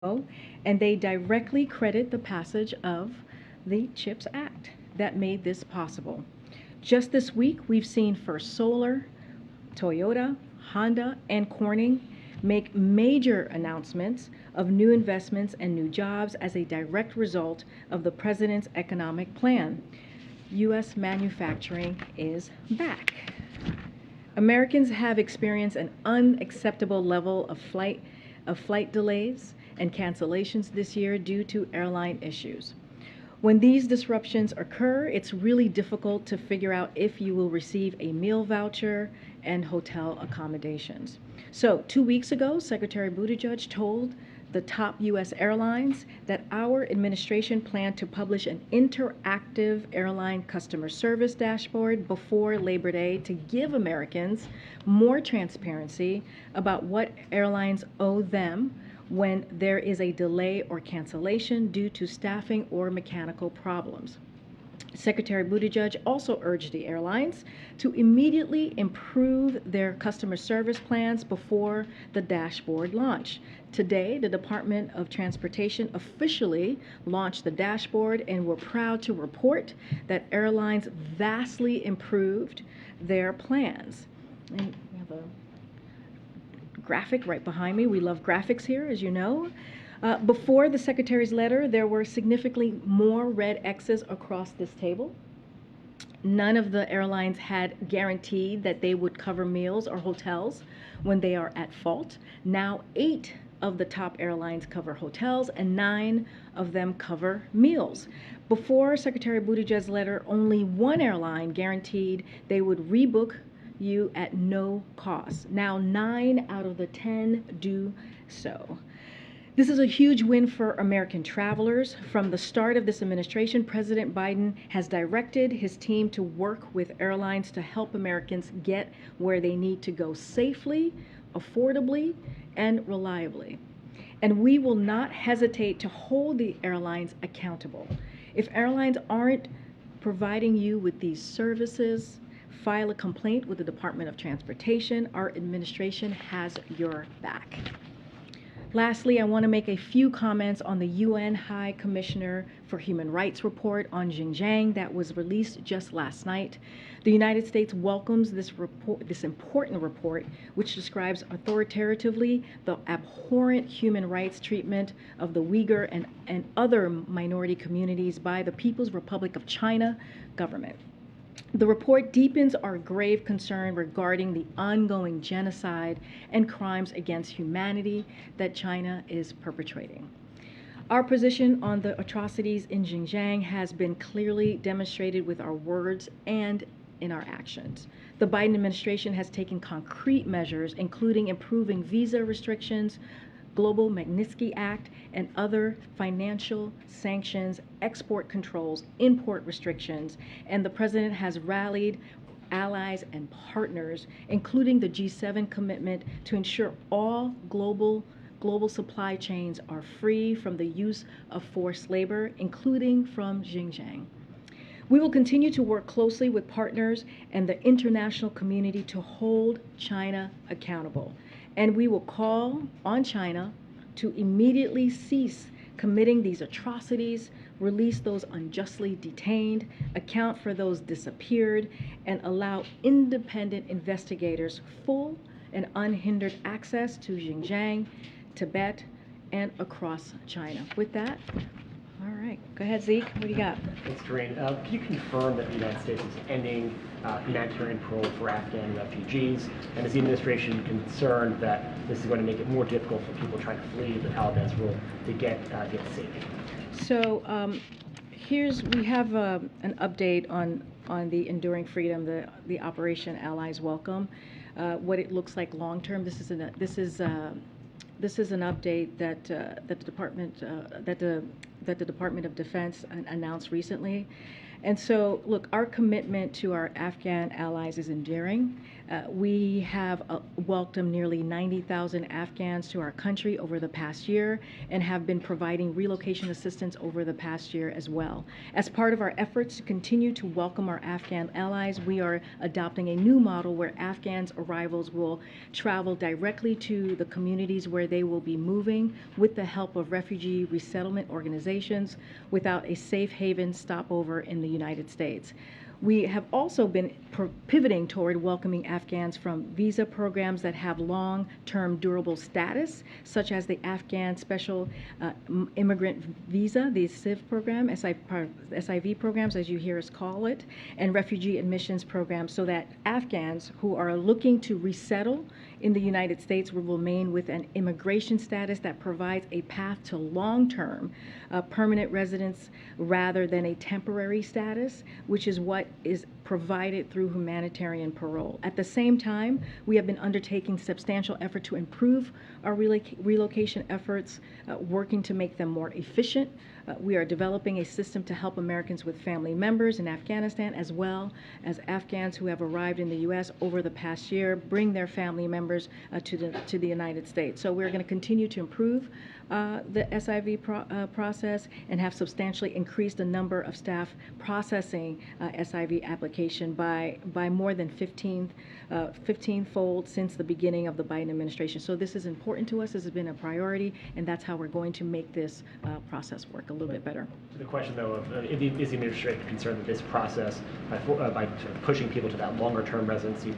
and they directly credit the passage of the CHIPS Act that made this possible. Just this week, we've seen First Solar, Toyota, Honda, and Corning make major announcements of new investments and new jobs as a direct result of the president's economic plan. U.S. manufacturing is back. Americans have experienced an unacceptable level of flight delays and cancellations this year due to airline issues. When these disruptions occur, it's really difficult to figure out if you will receive a meal voucher and hotel accommodations. So 2 weeks ago, Secretary Buttigieg told the top U.S. airlines that our administration planned to publish an interactive airline customer service dashboard before Labor Day to give Americans more transparency about what airlines owe them when there is a delay or cancellation due to staffing or mechanical problems. Secretary Buttigieg also urged the airlines to immediately improve their customer service plans before the dashboard launch. Today, the Department of Transportation officially launched the dashboard, and we're proud to report that airlines vastly improved their plans. And we have a graphic right behind me. We love graphics here, as you know. Before the Secretary's letter, there were significantly more red X's across this table. None of the airlines had guaranteed that they would cover meals or hotels when they are at fault. Now 8 of the top airlines cover hotels and 9 of them cover meals. Before Secretary Buttigieg's letter, only 1 airline guaranteed they would rebook you at no cost. Now 9 out of the 10 do so. This is a huge win for American travelers. From the start of this administration, President Biden has directed his team to work with airlines to help Americans get where they need to go safely, affordably, and reliably. And we will not hesitate to hold the airlines accountable. If airlines aren't providing you with these services, file a complaint with the Department of Transportation. Our administration has your back. Lastly, I want to make a few comments on the UN High Commissioner for Human Rights report on Xinjiang that was released just last night. The United States welcomes this important report, which describes authoritatively the abhorrent human rights treatment of the Uyghur and other minority communities by the People's Republic of China government. The report deepens our grave concern regarding the ongoing genocide and crimes against humanity that China is perpetrating. Our position on the atrocities in Xinjiang has been clearly demonstrated with our words and in our actions. The Biden administration has taken concrete measures, including improving visa restrictions, Global Magnitsky Act, and other financial sanctions, export controls, import restrictions, and the president has rallied allies and partners, including the G7 commitment to ensure all global supply chains are free from the use of forced labor, including from Xinjiang. We will continue to work closely with partners and the international community to hold China accountable. And we will call on China to immediately cease committing these atrocities, release those unjustly detained, account for those disappeared, and allow independent investigators full and unhindered access to Xinjiang, Tibet, and across China. With that, all right, go ahead, Zeke. What do you got? Thanks, Karine. Can you confirm that the United States is ending humanitarian parole for Afghan refugees? And is the administration concerned that this is going to make it more difficult for people trying to flee the Taliban's rule to get safety? So we have an update on the Enduring Freedom, the Operation Allies Welcome, what it looks like long term. This is an update that the Department of Defense announced recently, And so, look, our commitment to our Afghan allies is enduring. We have welcomed nearly 90,000 Afghans to our country over the past year and have been providing relocation assistance over the past year as well. As part of our efforts to continue to welcome our Afghan allies, we are adopting a new model where Afghans arrivals will travel directly to the communities where they will be moving with the help of refugee resettlement organizations without a safe haven stopover in the United States. We have also been pivoting toward welcoming Afghans from visa programs that have long-term durable status, such as the Afghan Special Immigrant Visa, the SIV program, SIV programs, as you hear us call it, and refugee admissions programs, so that Afghans who are looking to resettle in the United States will remain with an immigration status that provides a path to long-term permanent residence rather than a temporary status, which is what is provided through humanitarian parole. At the same time, we have been undertaking substantial effort to improve our relocation efforts, working to make them more efficient. We are developing a system to help Americans with family members in Afghanistan, as well as Afghans who have arrived in the U.S. over the past year, bring their family members to the United States. So we're going to continue to improve the SIV process and have substantially increased the number of staff processing SIV application by more than 15-fold since the beginning of the Biden administration. So this is important to us. This has been a priority, and that's how we're going to make this process work a little bit better. The question, though, of is the administration concerned that this process, by sort of pushing people to that longer-term residency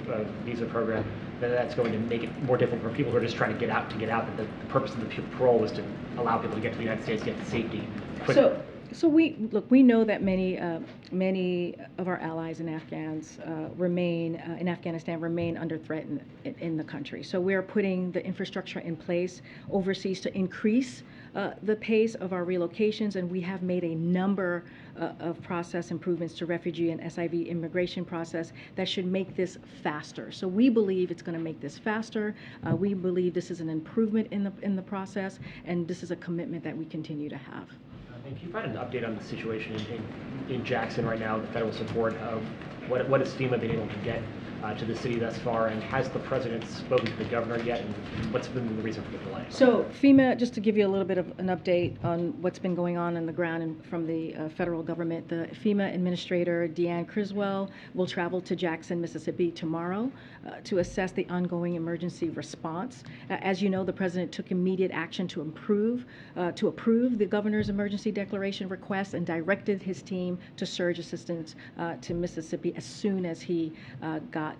visa program, that's going to make it more difficult for people who are just trying to get out, that the purpose of the parole was to allow people to get to the United States, get to safety quickly. So we know that many of our allies in Afghanistan remain under threat in the country. So we are putting the infrastructure in place overseas to increase the pace of our relocations, and we have made a number of process improvements to refugee and SIV immigration process that should make this faster. So we believe it's going to make this faster. We believe this is an improvement in the process, and this is a commitment that we continue to have. And can you provide an update on the situation in Jackson right now, the federal support of what has FEMA been able to get to the city thus far, and has the president spoken to the governor yet, and what's been the reason for the delay? So FEMA, just to give you a little bit of an update on what's been going on the ground and from the federal government, the FEMA administrator, Deanne Criswell, will travel to Jackson, Mississippi tomorrow to assess the ongoing emergency response. As you know, the president took immediate action to approve the governor's emergency declaration request and directed his team to surge assistance to Mississippi as soon as he got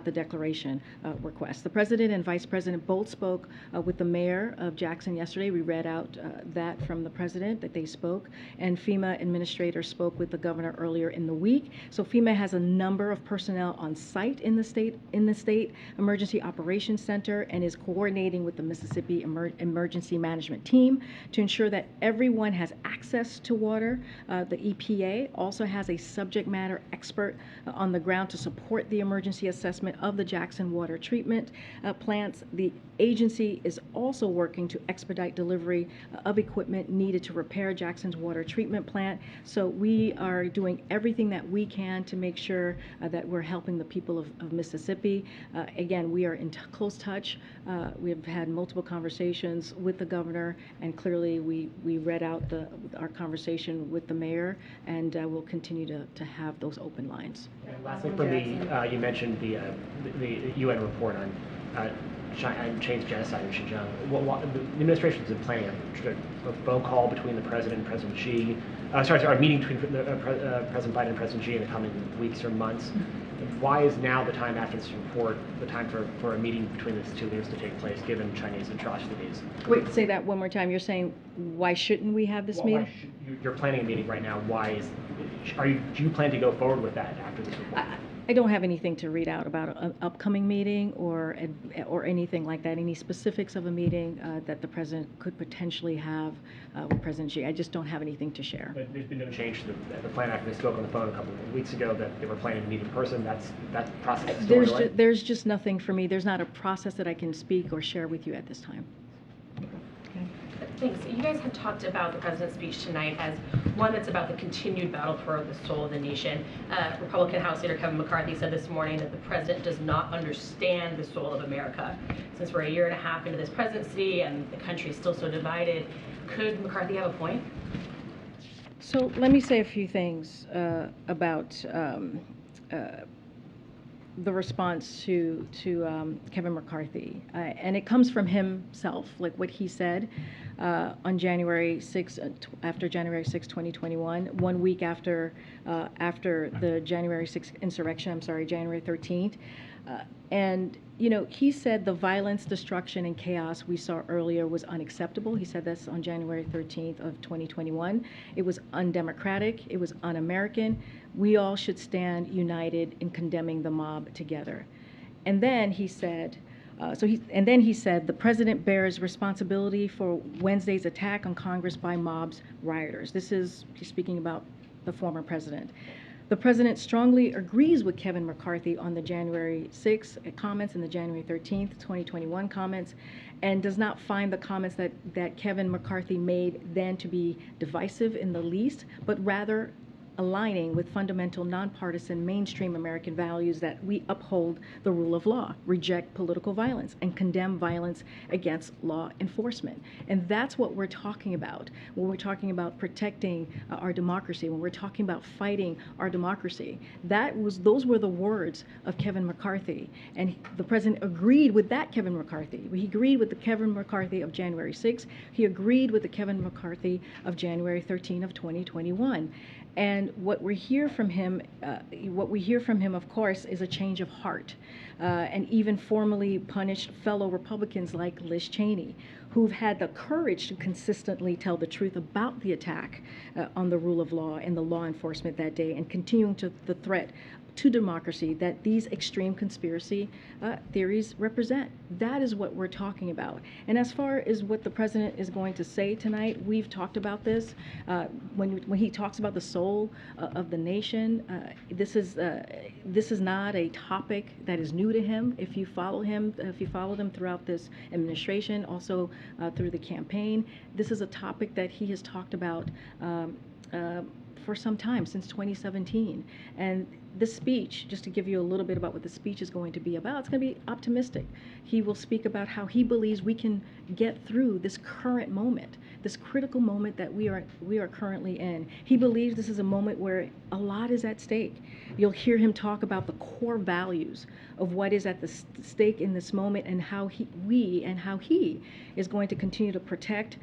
the declaration request. The president and vice president both spoke with the mayor of Jackson yesterday. We read out that from the president that they spoke, and FEMA administrators spoke with the governor earlier in the week. So FEMA has a number of personnel on site in the state emergency operations center and is coordinating with the Mississippi emergency management team to ensure that everyone has access to water. The EPA also has a subject matter expert on the ground to support the emergency assessment of the Jackson water treatment plants. The agency is also working to expedite delivery of equipment needed to repair Jackson's water treatment plant. So we are doing everything that we can to make sure that we're helping the people of Mississippi. Again, we are in close touch. We have had multiple conversations with the governor, and clearly we read out our conversation with the mayor, and we'll continue to have those open lines. And lastly, for me, you mentioned the UN report on Chinese genocide in Xinjiang. The administration has been planning a phone call between the president and President Xi. A meeting between President Biden and President Xi in the coming weeks or months. Why is now the time after this report the time for a meeting between these two leaders to take place, given Chinese atrocities? Wait, say that one more time. You're saying why shouldn't we have this meeting? You're planning a meeting right now. Do you plan to go forward with that after this report? I don't have anything to read out about an upcoming meeting or anything like that, any specifics of a meeting that the president could potentially have with President Xi. I just don't have anything to share. But there's been no change to the plan after they spoke on the phone a couple of weeks ago that they were planning to meet in person. That process is still underway? There's just nothing for me. There's not a process that I can speak or share with you at this time. Thanks. You guys had talked about the president's speech tonight as One that's about the continued battle for the soul of the nation. Republican House Leader Kevin McCarthy said this morning that the president does not understand the soul of America. Since we're a year and a half into this presidency and the country is still so divided, could McCarthy have a point? So let me say a few things about the response to Kevin McCarthy, and it comes from himself, like what he said on January 6th, after January 6, 2021, 1 week after the January 6th insurrection. I'm sorry, January 13th, and he said the violence, destruction, and chaos we saw earlier was unacceptable. He said this on January 13th of 2021. It was undemocratic. It was un-American. We all should stand united in condemning the mob together. And then he said, the president bears responsibility for Wednesday's attack on Congress by mobs, rioters. He's speaking about the former president. The president strongly agrees with Kevin McCarthy on the January 6th comments and the January 13th, 2021 comments, and does not find the comments that Kevin McCarthy made then to be divisive in the least, but rather aligning with fundamental nonpartisan mainstream American values that we uphold the rule of law, reject political violence, and condemn violence against law enforcement. And that's what we're talking about when we're talking about protecting our democracy, when we're talking about fighting our democracy. Those were the words of Kevin McCarthy. And the president agreed with that Kevin McCarthy. He agreed with the Kevin McCarthy of January 6th. He agreed with the Kevin McCarthy of January 13 of 2021. And what we hear from him, of course, is a change of heart, and even formally punished fellow Republicans like Liz Cheney, who've had the courage to consistently tell the truth about the attack on the rule of law and the law enforcement that day, and continuing to the threat to democracy that these extreme conspiracy theories represent. That is what we're talking about. And as far as what the president is going to say tonight, we've talked about this. When he talks about the soul of the nation, this is not a topic that is new to him. If you followed him throughout this administration, also through the campaign, this is a topic that he has talked about for some time, since 2017. And this speech, just to give you a little bit about what the speech is going to be about, it's going to be optimistic. He will speak about how he believes we can get through this current moment, this critical moment that we are currently in. He believes this is a moment where a lot is at stake. You'll hear him talk about the core values of what is at the stake in this moment, and how he is going to continue to protect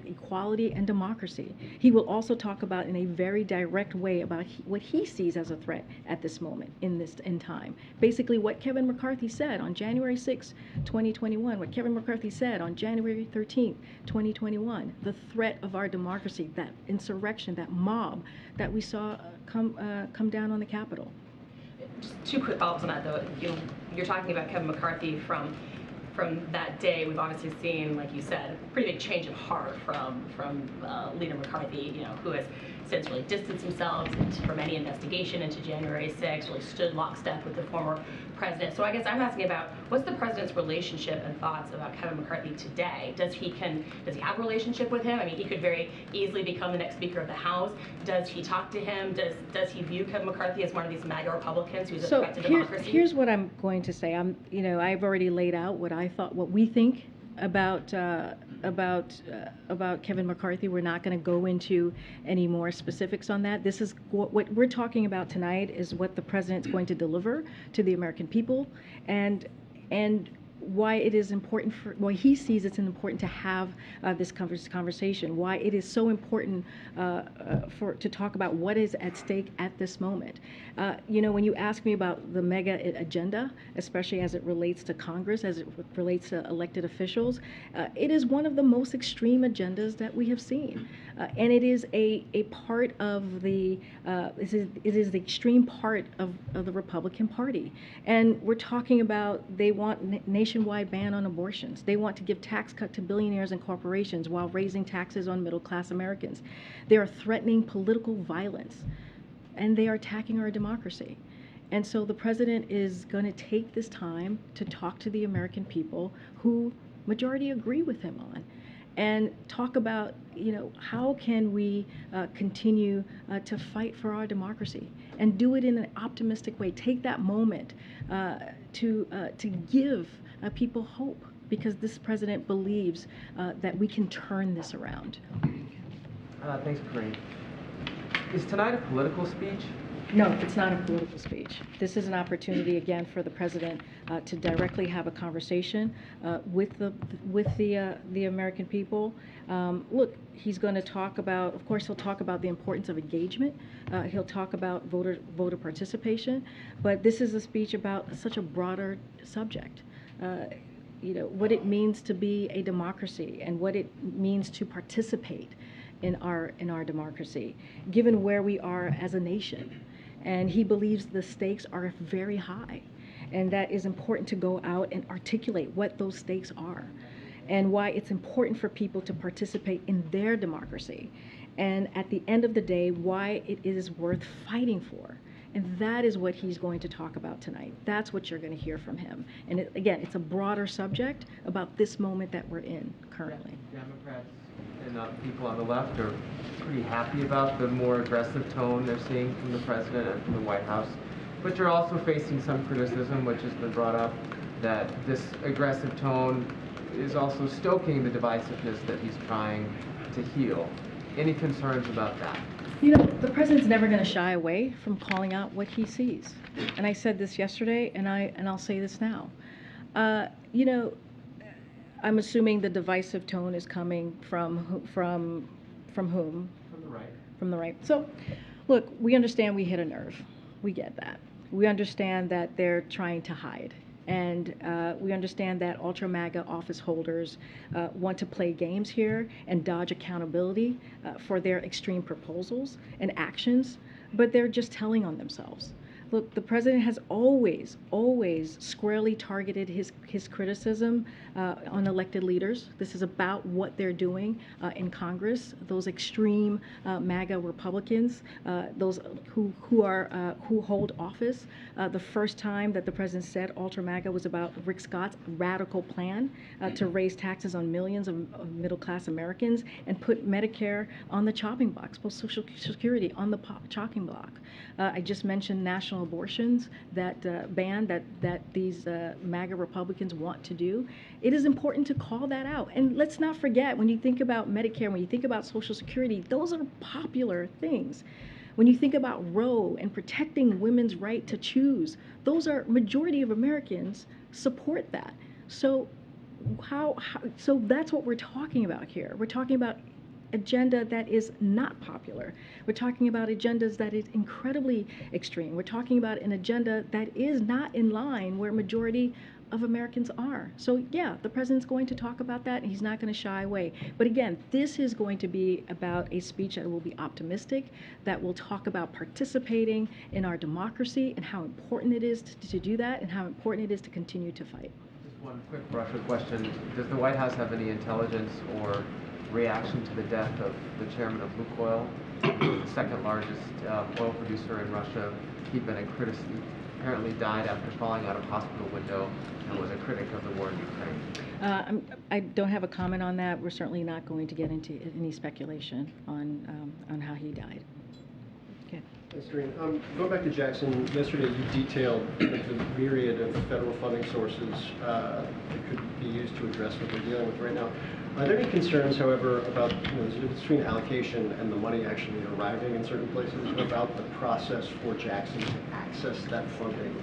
equality and democracy. He will also talk about in a very direct way about what he sees as a threat at this moment in time. Basically, what Kevin McCarthy said on January 6, 2021, what Kevin McCarthy said on January 13, 2021, the threat of our democracy, that insurrection, that mob that we saw come down on the Capitol. Just two quick follow-ups on that, though. You're talking about Kevin McCarthy from that day. We've obviously seen, like you said, a pretty big change of heart from Leader McCarthy, who has since really distanced himself from any investigation into January 6th, really stood lockstep with the former president. So I guess I'm asking about, what's the president's relationship and thoughts about Kevin McCarthy today? Does he have a relationship with him? I mean, he could very easily become the next Speaker of the House. Does he talk to him? Does he view Kevin McCarthy as one of these MAGA Republicans who's a threat to democracy? Here's what I'm going to say. I've already laid out what we think about Kevin McCarthy. We're not going to go into any more specifics on that. This is what we're talking about tonight, is what the president's going to deliver to the American people, and why it is important why he sees it's important to have this conversation, why it is so important to talk about what is at stake at this moment. When you ask me about the mega agenda, especially as it relates to Congress, as it relates to elected officials, it is one of the most extreme agendas that we have seen, and it is a part of the it is the extreme part of the Republican Party. And we're talking about, they want nationwide ban on abortions. They want to give tax cut to billionaires and corporations while raising taxes on middle-class Americans. They are threatening political violence, and they are attacking our democracy. And so the president is going to take this time to talk to the American people, who majority agree with him on. and talk about, how can we continue to fight for our democracy and do it in an optimistic way. Take that moment to give people hope, because this president believes that we can turn this around. Thanks, Karine. Is tonight a political speech? No, it's not a political speech. This is an opportunity, again, for the president to directly have a conversation with the American people. Look, he's going to talk about, of course, he'll talk about the importance of engagement. He'll talk about voter participation. But this is a speech about such a broader subject. What it means to be a democracy and what it means to participate in our democracy, given where we are as a nation. And he believes the stakes are very high, and that is important to go out and articulate what those stakes are and why it's important for people to participate in their democracy. And at the end of the day, why it is worth fighting for. And that is what he's going to talk about tonight. That's what you're going to hear from him. And again, it's a broader subject about this moment that we're in currently. Democrats and people on the left are pretty happy about the more aggressive tone they're seeing from the president and from the White House. But you're also facing some criticism, which has been brought up, that this aggressive tone is also stoking the divisiveness that he's trying to heal. Any concerns about that? The president's never going to shy away from calling out what he sees. And I said this yesterday, and I'll say this now. I'm assuming the divisive tone is coming from whom? From the right. From the right. So, look, we understand we hit a nerve. We get that. We understand that they're trying to hide. And we understand that ultra MAGA office holders want to play games here and dodge accountability for their extreme proposals and actions, but they're just telling on themselves. Look, the president has always squarely targeted his criticism on elected leaders. This is about what they're doing in Congress. Those extreme MAGA Republicans, those who hold office. The first time that the president said ultra MAGA was about Rick Scott's radical plan to raise taxes on millions of middle-class Americans and put Medicare on the chopping block, put Social Security on the chopping block. I just mentioned national abortions, that ban that these MAGA Republicans want to do. It is important to call that out. And let's not forget, when you think about Medicare, when you think about Social Security, those are popular things. When you think about Roe and protecting women's right to choose, those are, majority of Americans support that. So so that's what we're talking about here. We're talking about agenda that is not popular. We're talking about agendas that is incredibly extreme. We're talking about an agenda that is not in line where majority of Americans are. So yeah, the president's going to talk about that, and he's not going to shy away. But again, this is going to be about a speech that will be optimistic, that will talk about participating in our democracy and how important it is to do that, and how important it is to continue to fight. Just one quick Russia question. Does the White House have any intelligence or reaction to the death of the chairman of Lukoil, the second largest oil producer in Russia? He'd been a critic. Apparently died after falling out of a hospital window and was a critic of the war in Ukraine. I don't have a comment on that. We're certainly not going to get into any speculation on how he died. Okay. Thanks, Karine. Going back to Jackson, yesterday you detailed the myriad of federal funding sources that could be used to address what we're dealing with right now. Are there any concerns, however, about the difference between allocation and the money actually arriving in certain places, about the process for Jackson to access that funding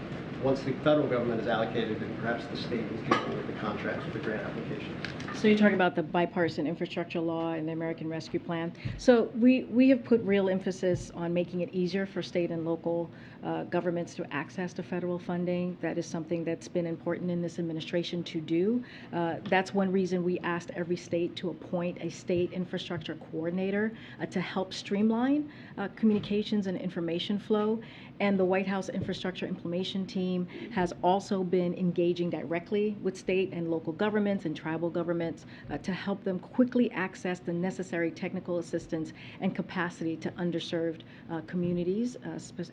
once the federal government is allocated and perhaps the state is dealing with the contracts with the grant applications? So you're talking about the bipartisan infrastructure law and the American Rescue Plan. So we have put real emphasis on making it easier for state and local governments to access to federal funding. That is something that's been important in this administration to do. That's one reason we asked every state to appoint a state infrastructure coordinator to help streamline communications and information flow. And the White House Infrastructure Implementation Team has also been engaging directly with state and local governments and tribal governments to help them quickly access the necessary technical assistance and capacity to underserved communities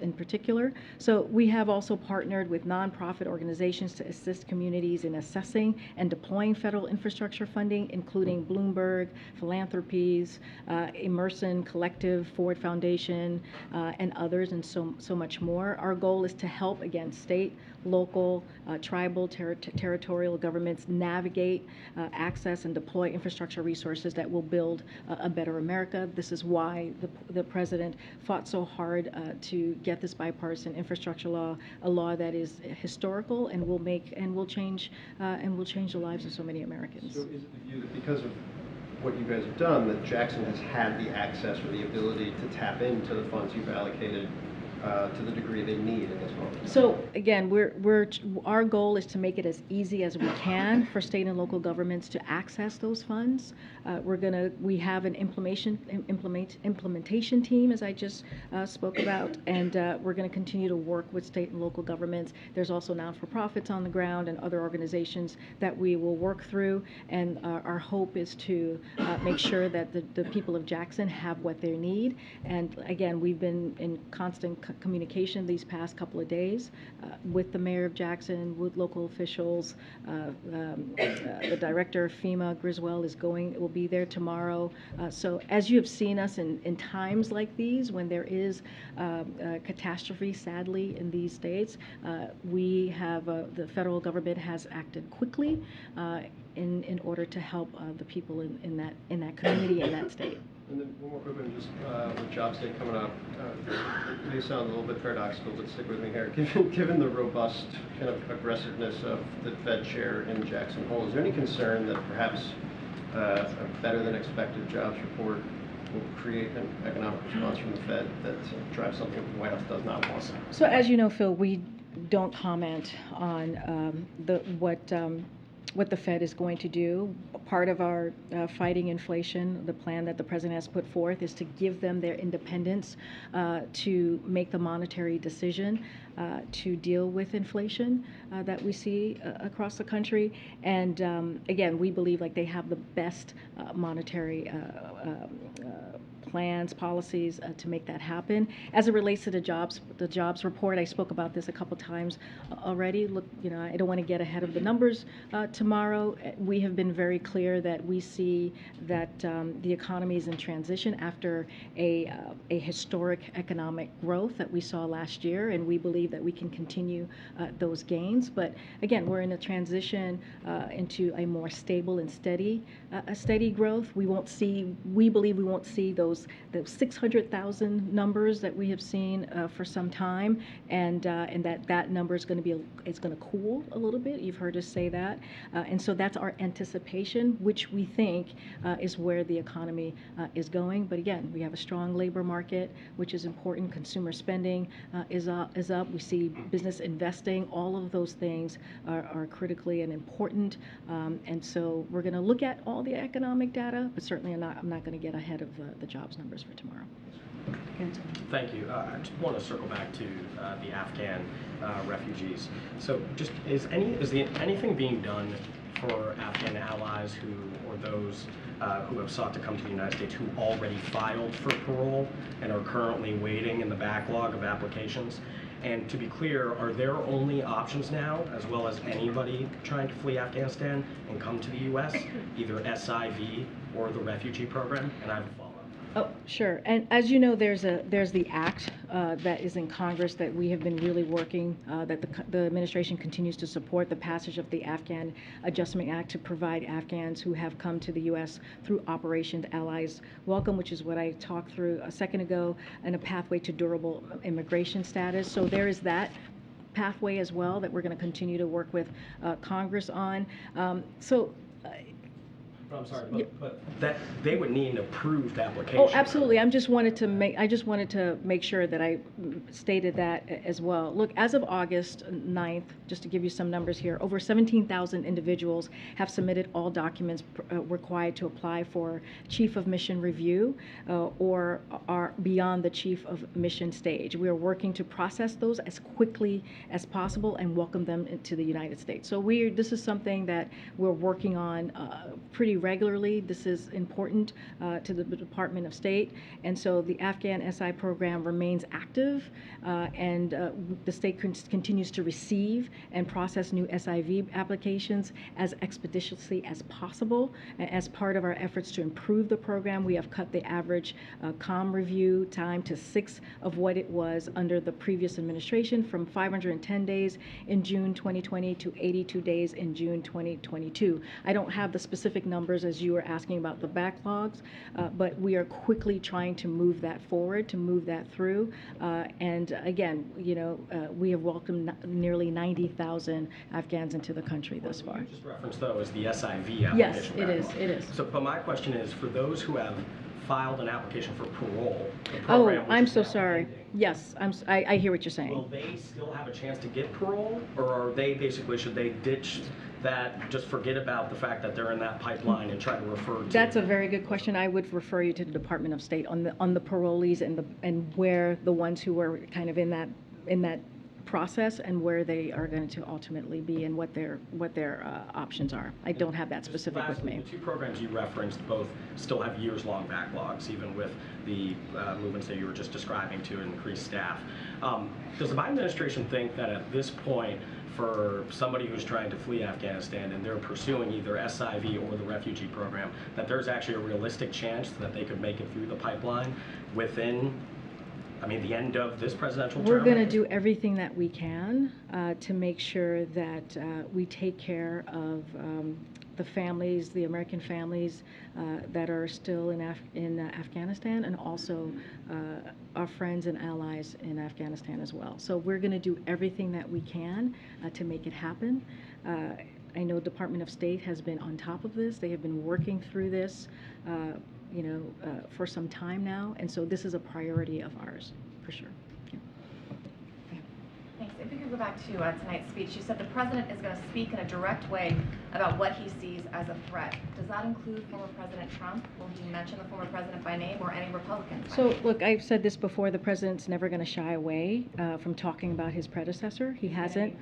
in particular. particular. So we have also partnered with nonprofit organizations to assist communities in assessing and deploying federal infrastructure funding, including Bloomberg, Philanthropies, Emerson Collective, Ford Foundation, and others, and so much more. Our goal is to help, again, state, local, tribal, territorial governments navigate, access, and deploy infrastructure resources that will build a better America. This is why the president fought so hard to get this bipartisan infrastructure law, a law that is historical and will change the lives of so many Americans. So is it the view that because of what you guys have done, that Jackson has had the access or the ability to tap into the funds you've allocated to the degree they need in this moment? So again, our goal is to make it as easy as we can for state and local governments to access those funds. We have an implementation team, as I just spoke about, and we're going to continue to work with state and local governments. There's also not-for-profits on the ground and other organizations that we will work through, and our hope is to make sure that the people of Jackson have what they need. And again, we've been in constant communication these past couple of days with the mayor of Jackson, with local officials. The director of FEMA, Griswold, will be there tomorrow. So as you have seen us in times like these, when there is catastrophe, sadly, in these states, the federal government has acted quickly in order to help the people in that community, in that state. And then one more quick one, just with Jobs Day coming up, it may sound a little bit paradoxical, but stick with me here. Given the robust kind of aggressiveness of the Fed chair in Jackson Hole, is there any concern that perhaps a better than expected jobs report will create an economic response from the Fed that drives something that the White House does not want? So as you know, Phil, we don't comment on what the Fed is going to do. Part of our fighting inflation, the plan that the president has put forth, is to give them their independence to make the monetary decision to deal with inflation that we see across the country. And again, we believe like they have the best monetary plans, policies to make that happen. As it relates to the jobs report, I spoke about this a couple times already. Look, I don't want to get ahead of the numbers tomorrow. We have been very clear that we see that the economy is in transition after a historic economic growth that we saw last year, and we believe that we can continue those gains. But again, we're in a transition into a more stable and steady growth. We believe we won't see those 600,000 numbers that we have seen for some time, and that number is going to cool a little bit. You've heard us say that, and so that's our anticipation, which we think is where the economy is going. But again, we have a strong labor market, which is important. Consumer spending is up. We see business investing. All of those things are critically and important, and so we're going to look at all the economic data, but certainly I'm not going to get ahead of the jobs numbers for tomorrow. Thank you. I just want to circle back to the Afghan refugees. So, just is anything being done for Afghan allies or those who have sought to come to the United States who already filed for parole and are currently waiting in the backlog of applications? And to be clear, are there only options now, as well as anybody trying to flee Afghanistan and come to the U.S., either SIV or the refugee program? And I have a follow-up. Oh, sure. And as you know, there's the act that is in Congress that we have been really working, that the administration continues to support the passage of the Afghan Adjustment Act to provide Afghans who have come to the U.S. through Operation Allies Welcome, which is what I talked through a second ago, and a pathway to durable immigration status. So there is that pathway as well that we're going to continue to work with Congress on. I'm sorry, but that they would need an approved application. Oh, absolutely. I just wanted to make sure that I stated that as well. Look, as of August 9th, just to give you some numbers here, over 17,000 individuals have submitted all documents required to apply for Chief of Mission review or are beyond the Chief of Mission stage. We are working to process those as quickly as possible and welcome them into the United States. So this is something that we're working on pretty regularly. This is important to the Department of State, and so the Afghan SI program remains active, and the state continues to receive and process new SIV applications as expeditiously as possible. As part of our efforts to improve the program, we have cut the average COM review time to 6 of what it was under the previous administration, from 510 days in June 2020 to 82 days in June 2022. I don't have the specific numbers as you were asking about the backlogs, but we are quickly trying to move that forward, to move that through. And again, we have welcomed nearly 90,000 Afghans into the country thus far. You just referenced, though, is the SIV application. Yes, it is. backlog. It is. So, but my question is, for those who have filed an application for parole, the Oh, program which I'm is so now sorry. ending, Yes, I hear what you're saying. will they still have a chance to get parole, or are they basically, should they ditch that, just forget about the fact that they're in that pipeline and try to refer to? That's a very good question. I would refer you to the Department of State on the parolees and where the ones who are kind of in that process and where they are going to ultimately be and what their options are. I don't have that Just specific with lastly, me. the two programs you referenced both still have years-long backlogs, even with the movements that you were just describing to increase staff. Does the Biden administration think that at this point, for somebody who's trying to flee Afghanistan and they're pursuing either SIV or the refugee program, that there's actually a realistic chance that they could make it through the pipeline within, the end of this presidential term? We're going to do everything that we can to make sure that we take care of the families, the American families that are still in Afghanistan, and also our friends and allies in Afghanistan as well. So we're going to do everything that we can to make it happen. I know Department of State has been on top of this. They have been working through this for some time now, and so this is a priority of ours, for sure. Yeah. Thanks. If we could go back to tonight's speech, you said the president is going to speak in a direct way about what he sees as a threat. Does that include former President Trump? Will he mention the former president by name or any Republicans? So, look, I've said this before, the president's never going to shy away from talking about his predecessor. He hasn't.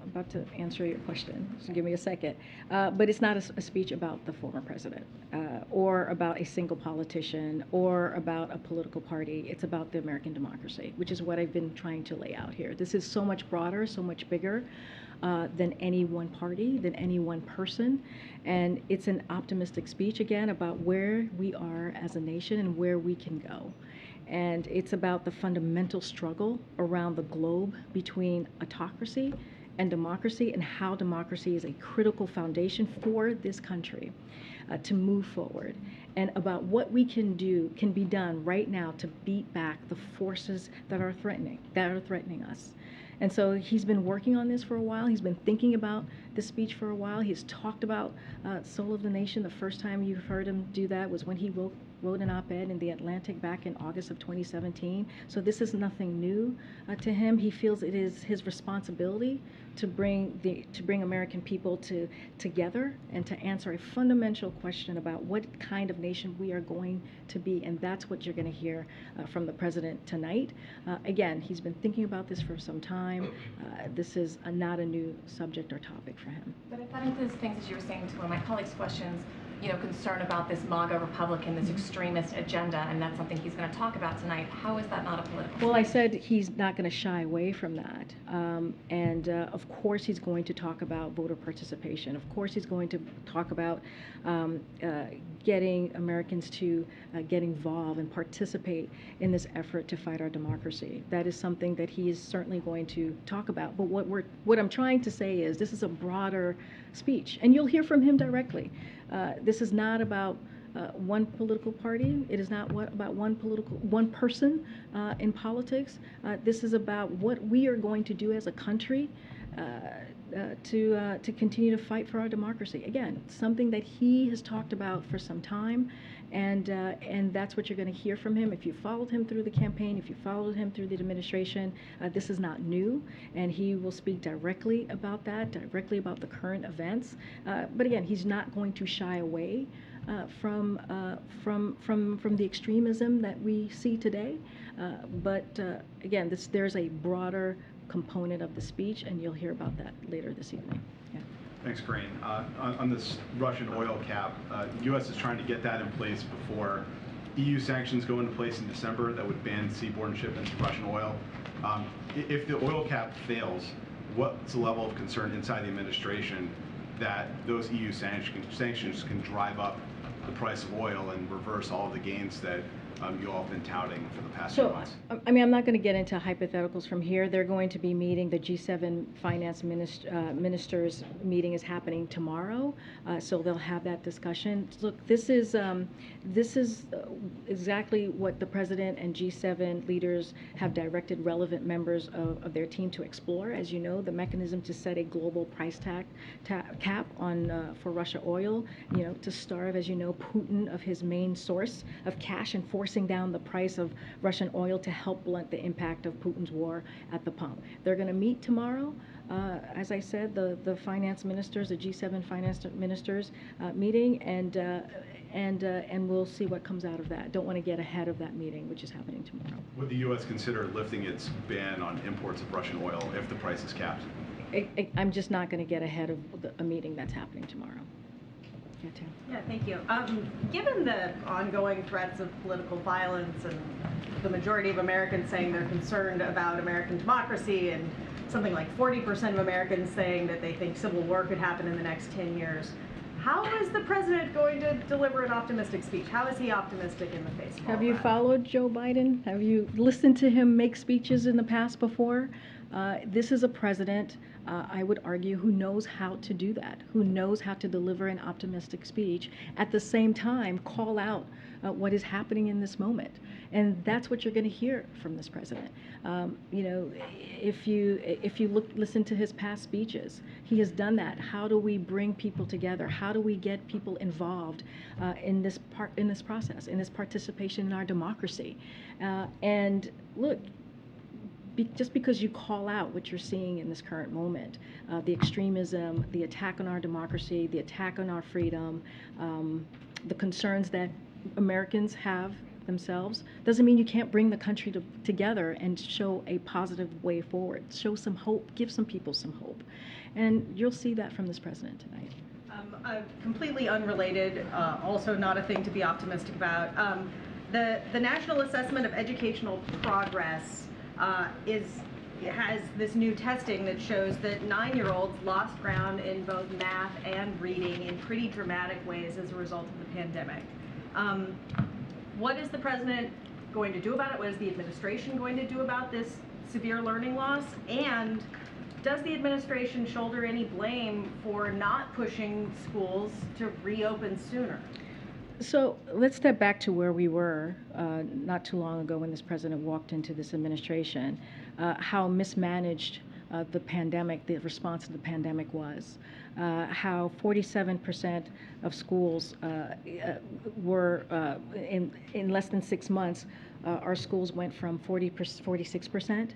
I'm about to answer your question, so give me a second. But it's not a speech about the former president or about a single politician or about a political party. It's about the American democracy, which is what I've been trying to lay out here. This is so much broader, so much bigger than any one party, than any one person. And it's an optimistic speech, again, about where we are as a nation and where we can go. And it's about the fundamental struggle around the globe between autocracy and democracy, and how democracy is a critical foundation for this country to move forward, and about what we can be done right now to beat back the forces that are threatening us. And so he's been working on this for a while. He's been thinking about this speech for a while. He's talked about Soul of the Nation. The first time you heard him do that was when he wrote an op-ed in The Atlantic back in August of 2017. So this is nothing new to him. He feels it is his responsibility to bring American people together and to answer a fundamental question about what kind of nation we are going to be. And that's what you're going to hear from the president tonight. Again, he's been thinking about this for some time. This is not a new subject or topic for him. But if that includes things, as you were saying to one of my colleagues' questions, concern about this MAGA Republican, this extremist agenda, and that's something he's going to talk about tonight. How is that not a political? Well, I said he's not going to shy away from that. Of course he's going to talk about voter participation. Of course he's going to talk about getting Americans to get involved and participate in this effort to fight our democracy. That is something that he is certainly going to talk about. But what I'm trying to say is this is a broader speech, and you'll hear from him directly. This is not about one political party. It is not about one person in politics. This is about what we are going to do as a country to continue to fight for our democracy. Again, something that he has talked about for some time, and that's what you're going to hear from him. If you followed him through the campaign, if you followed him through the administration, this is not new, and he will speak directly about that, directly about the current events. But again, he's not going to shy away from the extremism that we see today. But again, there's a broader component of the speech, and you'll hear about that later this evening. Yeah. Thanks, Karine. On this Russian oil cap, the U.S. is trying to get that in place before EU sanctions go into place in December that would ban seaborne shipments of Russian oil. If the oil cap fails, what's the level of concern inside the administration that those EU sanctions can drive up the price of oil and reverse all of the gains that you all have been touting for the past few So, months? I mean, I'm not going to get into hypotheticals from here. They're going to be meeting, the G7 finance ministers meeting is happening tomorrow, so they'll have that discussion. Look, this is exactly what the president and G7 leaders have directed relevant members of their team to explore. As you know, the mechanism to set a global price cap on for Russia oil, you know, to starve, as you know, Putin of his main source of cash and forcing down the price of Russian oil to help blunt the impact of Putin's war at the pump. They're going to meet tomorrow. As I said, the finance ministers, the G7 finance ministers meeting, and we'll see what comes out of that. Don't want to get ahead of that meeting, which is happening tomorrow. Would the U.S. consider lifting its ban on imports of Russian oil if the price is capped? I'm just not going to get ahead of a meeting that's happening tomorrow. Yeah, Tim. Yeah, thank you. Given the ongoing threats of political violence and the majority of Americans saying they're concerned about American democracy, and something like 40% of Americans saying that they think civil war could happen in the next 10 years, how is the president going to deliver an optimistic speech? How is he optimistic in the face of all Have you that? followed Joe Biden? Have you listened to him make speeches in the past before? This is a president, I would argue, who knows how to do that, who knows how to deliver an optimistic speech, at the same time call out what is happening in this moment. And that's what you're going to hear from this president. You know, if you listen to his past speeches, he has done that. How do we bring people together? How do we get people involved in this process, in this participation in our democracy? And look, just because you call out what you're seeing in this current moment, the extremism, the attack on our democracy, the attack on our freedom, the concerns that Americans have themselves, doesn't mean you can't bring the country together and show a positive way forward, show some hope, give some people some hope. And you'll see that from this president tonight. Completely unrelated, also not a thing to be optimistic about. The National Assessment of Educational Progress has this new testing that shows that 9-year-olds lost ground in both math and reading in pretty dramatic ways as a result of the pandemic. What is the president going to do about it? What is the administration going to do about this severe learning loss? And does the administration shoulder any blame for not pushing schools to reopen sooner? So let's step back to where we were not too long ago when this president walked into this administration, how mismanaged the pandemic, the response to the pandemic was, how 47% of schools were, in less than 6 months, our schools went from 46%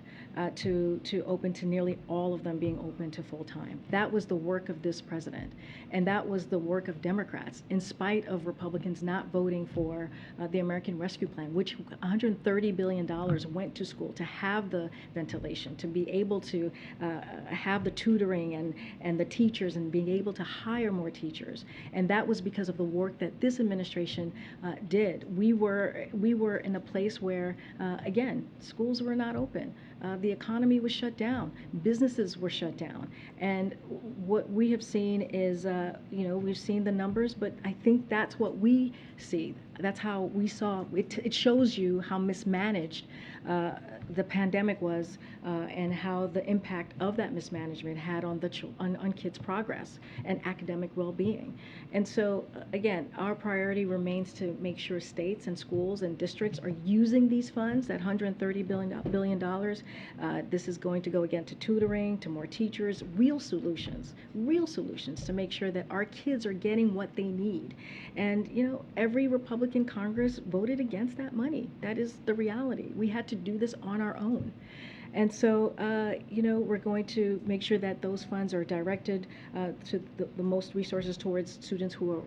to open to nearly all of them being open to full time. That was the work of this president, and that was the work of Democrats, in spite of Republicans not voting for the American Rescue Plan, which $130 billion went to school to have the ventilation, to be able to have the tutoring and the teachers, and being able to hire more teachers. And that was because of the work that this administration did. We were in a place where, again, schools were not open. The economy was shut down. Businesses were shut down. And what we have seen is, you know, we've seen the numbers, but I think that's what we see. That's how we saw it. It shows you how mismanaged the pandemic was, and how the impact of that mismanagement had on on kids' progress and academic well-being. And so, again, our priority remains to make sure states and schools and districts are using these funds, that $130 billion. This is going to go again to tutoring, to more teachers, real solutions to make sure that our kids are getting what they need. And, you know, every Republican Congress voted against that money. That is the reality. We had to do this on our own. And so, we're going to make sure that those funds are directed to the most resources towards students who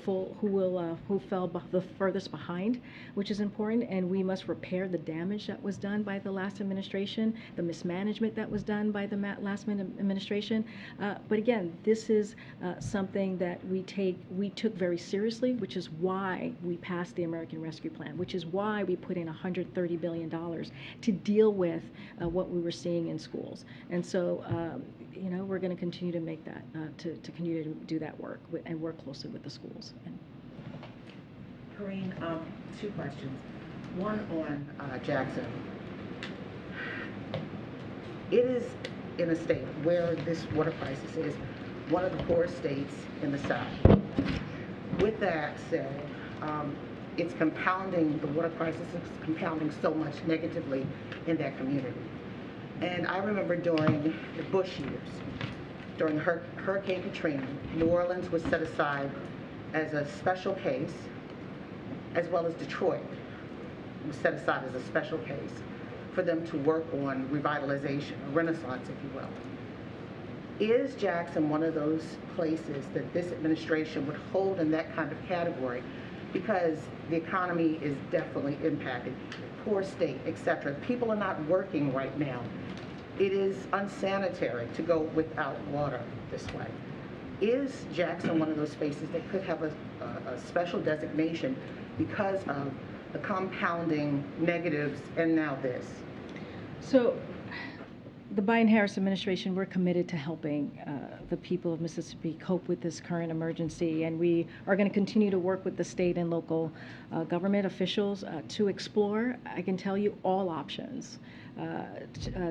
fell the furthest behind, which is important. And we must repair the damage that was done by the last administration, the mismanagement that was done by the last administration. But again, this is something that we took very seriously, which is why we passed the American Rescue Plan, which is why we put in $130 billion to deal with what we were seeing in schools. And so, we're going to continue to make that, to continue to do that work and work closely with the schools. Karine, two questions. One on Jackson. It is in a state where this water crisis is one of the poorest states in the South. With that said, it's compounding, the water crisis is compounding so much negatively in that community. And I remember during the Bush years, during Hurricane Katrina, New Orleans was set aside as a special case, as well as Detroit was set aside as a special case for them to work on revitalization, a renaissance, if you will. Is Jackson one of those places that this administration would hold in that kind of category? Because the economy is definitely impacted, poor state, etc. People are not working right now. It is unsanitary to go without water this way. Is Jackson one of those spaces that could have a special designation because of the compounding negatives and now this? So, the Biden-Harris administration, we're committed to helping the people of Mississippi cope with this current emergency, and we are going to continue to work with the state and local government officials to explore, I can tell you, all options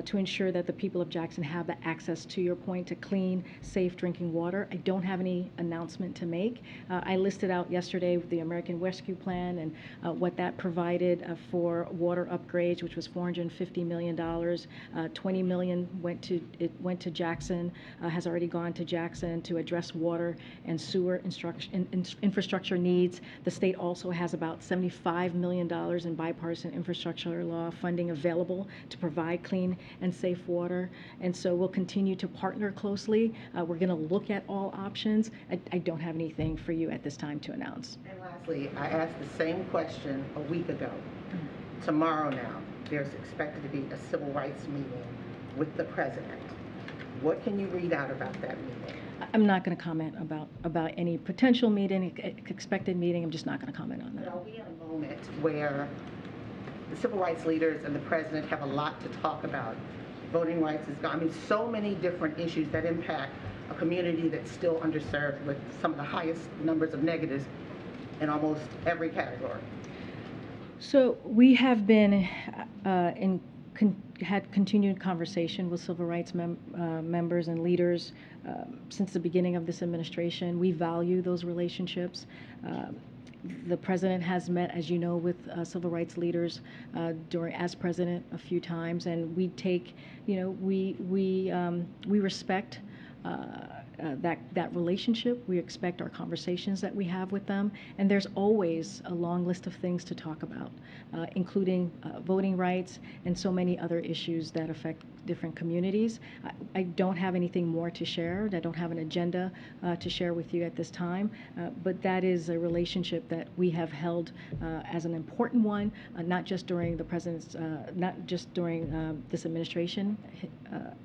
to ensure that the people of Jackson have the access, to your point, to clean, safe drinking water. I don't have any announcement to make. I listed out yesterday the American Rescue Plan and what that provided for water upgrades, which was $450 million. $20 million went to Jackson, has already gone to Jackson to address water and sewer infrastructure needs. The state also has about $75 million in bipartisan infrastructure law funding available to provide clean and safe water. And so we'll continue to partner closely. We're going to look at all options. I don't have anything for you at this time to announce. And lastly, I asked the same question a week ago. Tomorrow now, there's expected to be a civil rights meeting with the president. What can you read out about that meeting? I'm not going to comment about any potential meeting, expected meeting. I'm just not going to comment on that. Are we in a moment where the civil rights leaders and the president have a lot to talk about? Voting rights is gone. I mean, so many different issues that impact a community that's still underserved with some of the highest numbers of negatives in almost every category. So we have been had continued conversation with civil rights members and leaders since the beginning of this administration. We value those relationships. The president has met, as you know, with civil rights leaders as president a few times, and we take, we respect that relationship. We expect our conversations that we have with them, and there's always a long list of things to talk about, including voting rights and so many other issues that affect different communities. I don't have anything more to share. I don't have an agenda to share with you at this time, but that is a relationship that we have held as an important one, not just during the president's, not just during this administration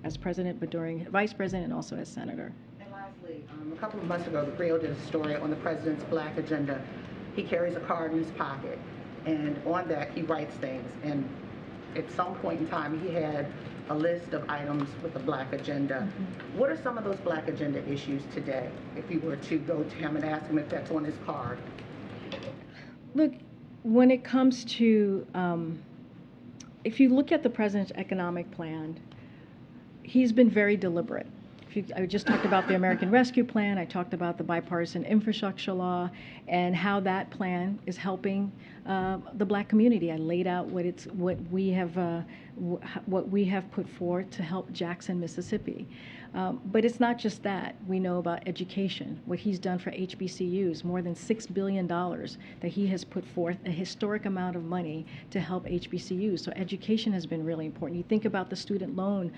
as president, but during vice president and also as senator. And lastly, a couple of months ago, the Creole did a story on the president's black agenda. He carries a card in his pocket, and on that he writes things. And at some point in time, he had a list of items with a black agenda. Mm-hmm. What are some of those black agenda issues today, if you were to go to him and ask him if that's on his card? Look, when it comes to, if you look at the president's economic plan, he's been very deliberate. I just talked about the American Rescue Plan. I talked about the bipartisan infrastructure law and how that plan is helping the black community. I laid out what we have put forward to help Jackson, Mississippi. But it's not just that. We know about education, what he's done for HBCUs, more than $6 billion that he has put forth, a historic amount of money to help HBCUs. So education has been really important. You think about the student loan,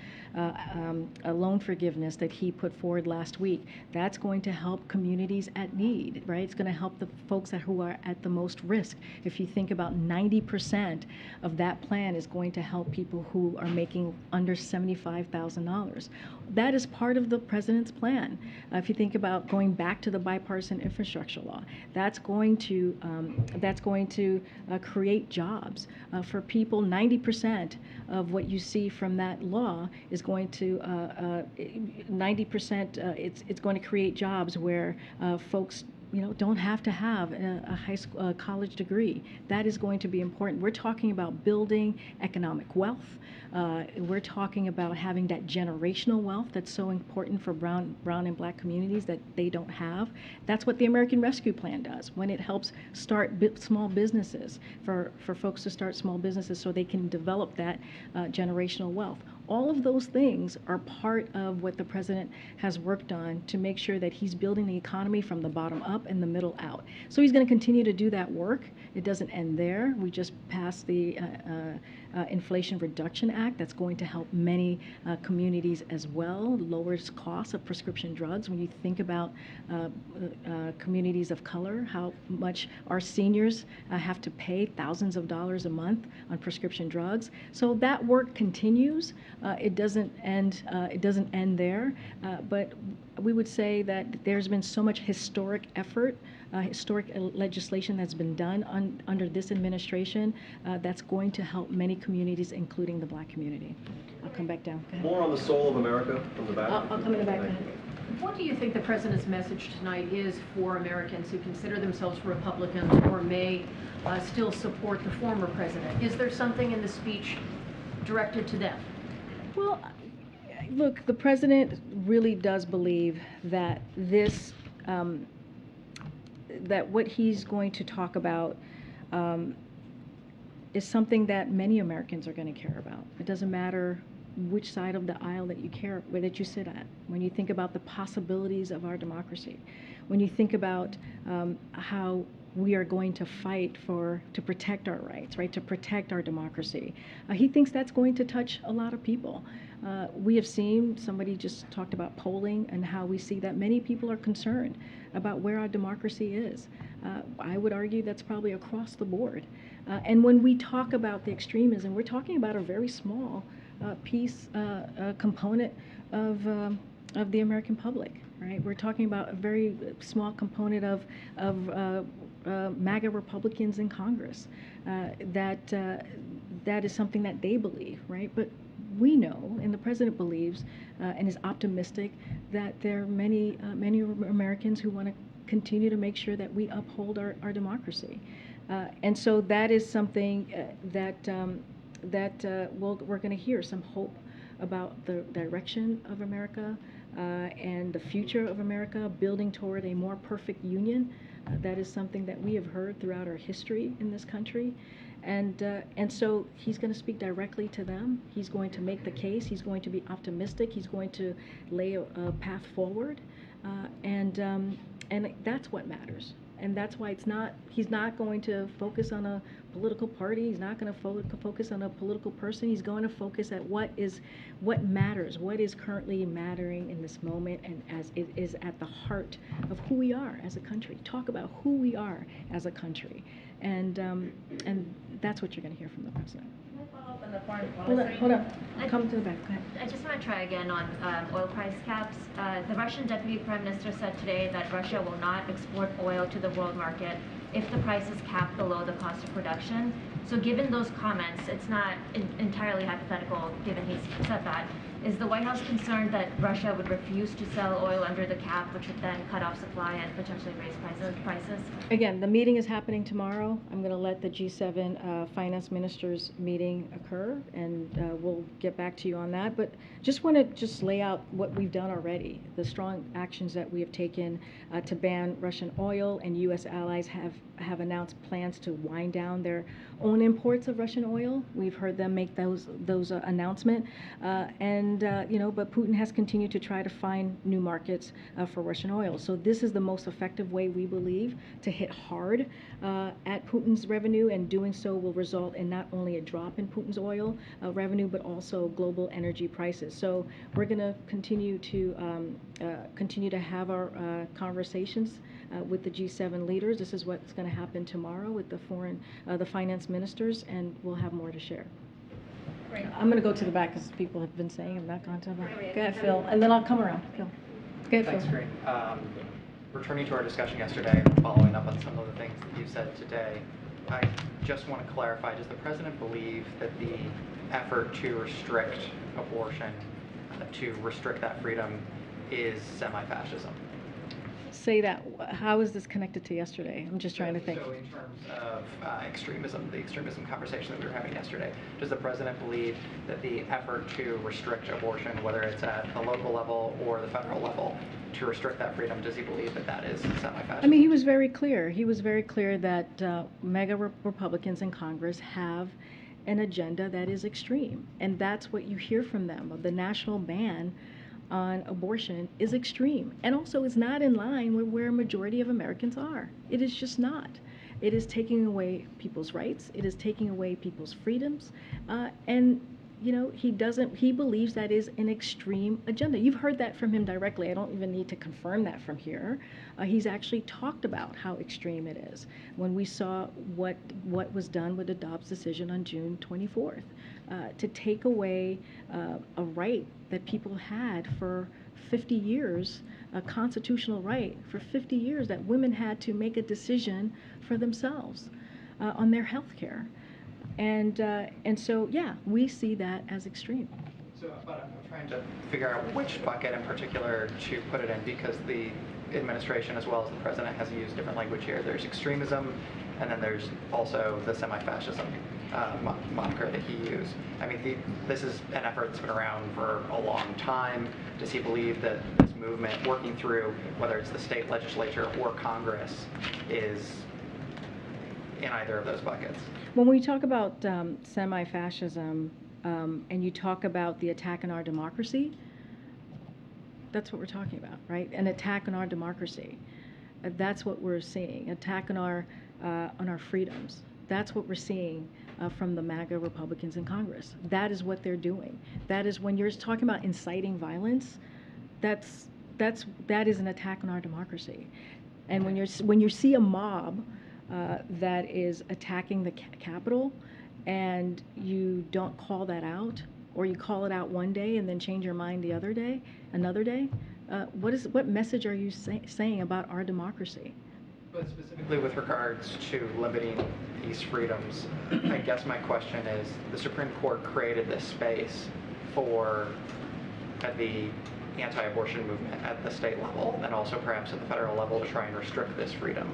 loan forgiveness that he put forward last week. That's going to help communities at need, right? It's going to help the folks who are at the most risk. If you think about 90% of that plan is going to help people who are making under $75,000. That is part of the president's plan. If you think about going back to the bipartisan infrastructure law, that's going to create jobs for people. 90% of what you see from that law is going to 90%. It's going to create jobs where folks don't have to have a high school, college degree. That is going to be important. We're talking about building economic wealth. We're talking about having that generational wealth that's so important for brown and black communities that they don't have. That's what the American Rescue Plan does when it helps start small businesses, for folks to start small businesses so they can develop that generational wealth. All of those things are part of what the president has worked on to make sure that he's building the economy from the bottom up and the middle out. So he's going to continue to do that work. It doesn't end there. We just passed the Inflation Reduction Act that's going to help many communities as well, lowers costs of prescription drugs. When you think about communities of color, how much our seniors have to pay thousands of dollars a month on prescription drugs. So that work continues. It doesn't end. It doesn't end there. But we would say that there's been so much historic effort, historic legislation that's been done under this administration that's going to help many communities, including the black community. I'll come back down. Go ahead. More on the soul of America from the back. I'll come in the back. Go ahead. What do you think the president's message tonight is for Americans who consider themselves Republicans or may still support the former president? Is there something in the speech directed to them? Well, look, the president really does believe that this, that what he's going to talk about is something that many Americans are going to care about. It doesn't matter which side of the aisle that you sit at. When you think about the possibilities of our democracy, when you think about how we are going to fight to protect our rights, right, to protect our democracy. He thinks that's going to touch a lot of people. We have seen, somebody just talked about polling and how we see that many people are concerned about where our democracy is. I would argue that's probably across the board. And when we talk about the extremism, we're talking about a very small component of the American public, right? We're talking about a very small component of MAGA Republicans in Congress. That is something that they believe, right? But we know, and the president believes, and is optimistic, that there are many Americans who want to continue to make sure that we uphold our democracy. And so that is something that we're going to hear some hope about the direction of America and the future of America, building toward a more perfect union. That is something that we have heard throughout our history in this country. And so he's going to speak directly to them. He's going to make the case. He's going to be optimistic. He's going to lay a path forward. And that's what matters. And that's why he's not going to focus on a political party. He's not going to focus on a political person. He's going to focus at what matters, what is currently mattering in this moment, and as it is at the heart of who we are as a country. Talk about who we are as a country. And that's what you're going to hear from the president. On the foreign policy. Hold on. Come to the back. Go ahead. I just want to try again on oil price caps. The Russian Deputy Prime Minister said today that Russia will not export oil to the world market if the price is capped below the cost of production. So given those comments, it's not entirely hypothetical given he's said that. Is the White House concerned that Russia would refuse to sell oil under the cap, which would then cut off supply and potentially raise prices? Again, the meeting is happening tomorrow. I'm going to let the G7 finance ministers meeting occur, and we'll get back to you on that. But just want to lay out what we've done already, the strong actions that we have taken to ban Russian oil, and U.S. allies have announced plans to wind down their own imports of Russian oil. We've heard them make those announcements, and And, but Putin has continued to try to find new markets for Russian oil. So this is the most effective way, we believe, to hit hard at Putin's revenue, and doing so will result in not only a drop in Putin's oil revenue, but also global energy prices. So we're going to continue to have our conversations with the G7 leaders. This is what's going to happen tomorrow with the finance ministers, and we'll have more to share. Great. I'm going to go to the back because people have been saying I'm not going to the back. Go ahead, Phil, and then I'll come around. Phil. Go ahead, Thanks, Phil. Karine. Returning to our discussion yesterday, following up on some of the things that you said today, I just want to clarify, does the President believe that the effort to restrict abortion, to restrict that freedom, is semi-fascism? Say that. How is this connected to yesterday? I'm just trying to think. So in terms of extremism, the extremism conversation that we were having yesterday, does the President believe that the effort to restrict abortion, whether it's at the local level or the federal level, to restrict that freedom, does he believe that that is semi-fascist? I mean, he was very clear. He was very clear that mega Republicans in Congress have an agenda that is extreme, and that's what you hear from them. The national ban on abortion is extreme, and also is not in line with where a majority of Americans are. It is just not. It is taking away people's rights. It is taking away people's freedoms, and he believes that is an extreme agenda. You've heard that from him directly. I don't even need to confirm that from here. He's actually talked about how extreme it is when we saw what was done with the Dobbs decision on June 24th, to take away a right that people had for 50 years, a constitutional right for 50 years, that women had to make a decision for themselves on their health care. And so, yeah, we see that as extreme. So, but I'm trying to figure out which bucket in particular to put it in, because the administration, as well as the President, has used different language here. There's extremism, and then there's also the semi-fascism moniker that he used. I mean, this is an effort that's been around for a long time. Does he believe that this movement, working through whether it's the state legislature or Congress, is in either of those buckets? When we talk about semi-fascism, and you talk about the attack on our democracy, that's what we're talking about, right? An attack on our democracy. That's what we're seeing. Attack on our freedoms. That's what we're seeing from the MAGA Republicans in Congress. That is what they're doing. That is, when you're talking about inciting violence, that is an attack on our democracy. And when you see a mob that is attacking the Capitol, and you don't call that out, or you call it out one day and then change your mind another day, what message are you saying about our democracy? But specifically with regards to limiting these freedoms, I guess my question is, the Supreme Court created this space for the anti-abortion movement at the state level, and also perhaps at the federal level, to try and restrict this freedom.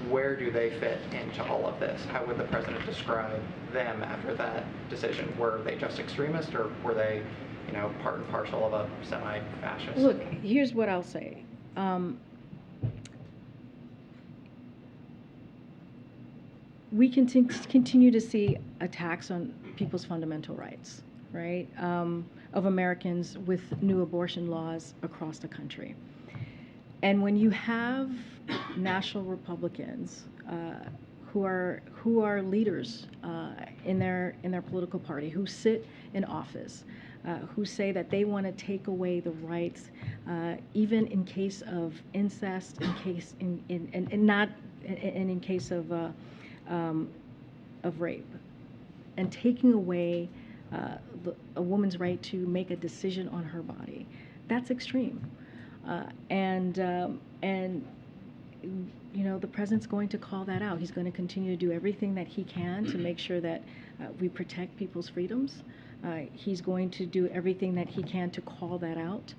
Where do they fit into all of this? How would the President describe them after that decision? Were they just extremists, or were they, part and parcel of a semi-fascist? Look, here's what I'll say. We continue to see attacks on people's fundamental rights, right, of Americans, with new abortion laws across the country. And when you have national Republicans who are leaders in their political party, who sit in office, who say that they want to take away the rights, even in case of incest, in case of rape, and taking away a woman's right to make a decision on her body, that's extreme. The President's going to call that out. He's going to continue to do everything that he can to make sure that we protect people's freedoms. He's going to do everything that he can to call that out.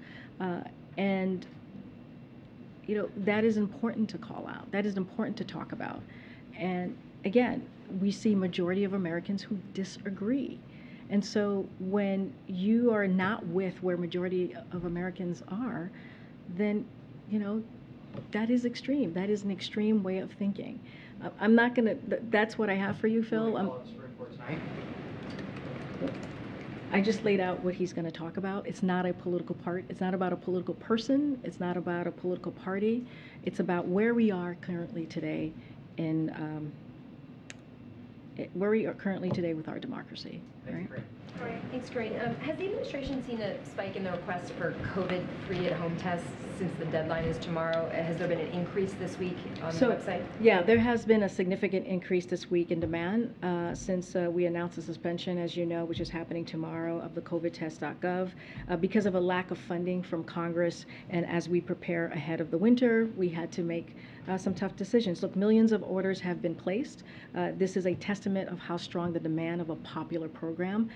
That is important to call out. That is important to talk about. And again, we see majority of Americans who disagree. And so when you are not with where majority of Americans are, then, that is extreme. That is an extreme way of thinking. I'm not going to, that's what I have for you, Phil. I just laid out what he's going to talk about. It's not a political part. It's not about a political person. It's not about a political party. It's about where we are currently today where we are currently today with our democracy. Right? All right, thanks, Karine. Has the administration seen a spike in the request for COVID-free at-home tests since the deadline is tomorrow? Has there been an increase this week on the website? Yeah, there has been a significant increase this week in demand since we announced the suspension, as you know, which is happening tomorrow, of the covidtest.gov because of a lack of funding from Congress. And as we prepare ahead of the winter, we had to make some tough decisions. Look, millions of orders have been placed. This is a testament of how strong the demand of a popular program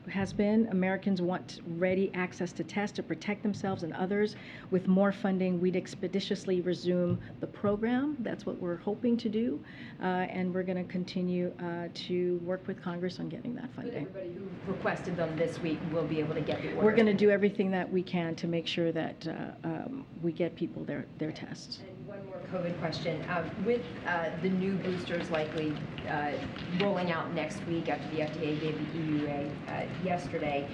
has been. Americans want ready access to tests to protect themselves and others. With more funding, we'd expeditiously resume the program. That's what we're hoping to do. And we're going to continue to work with Congress on getting that funding. But everybody who requested them this week will be able to get the orders. We're going to do everything that we can to make sure that we get people their tests. And one more COVID question. With the new boosters likely rolling out next week after the FDA gave the EUA yesterday,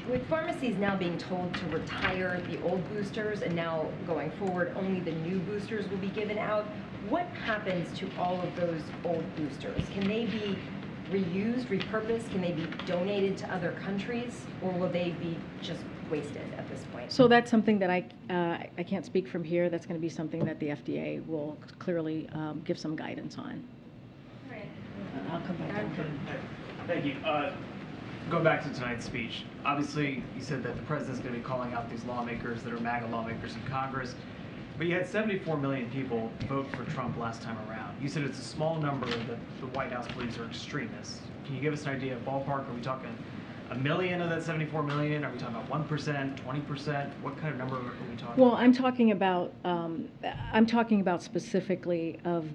with pharmacies now being told to retire the old boosters and now going forward only the new boosters will be given out, what happens to all of those old boosters? Can they be reused, repurposed? Can they be donated to other countries, or will they be just wasted at this point? So that's something that I can't speak from here. That's going to be something that the FDA will clearly give some guidance on. I'll come back. Thank you. Going back to tonight's speech, obviously you said that the president's going to be calling out these lawmakers that are MAGA lawmakers in Congress, but you had 74 million people vote for Trump last time around. You said it's a small number that the White House believes are extremists. Can you give us an idea of ballpark? Are we talking a million of that 74 million? Are we talking about 1%, 20%? What kind of number are we talking Well, about? I'm talking about specifically of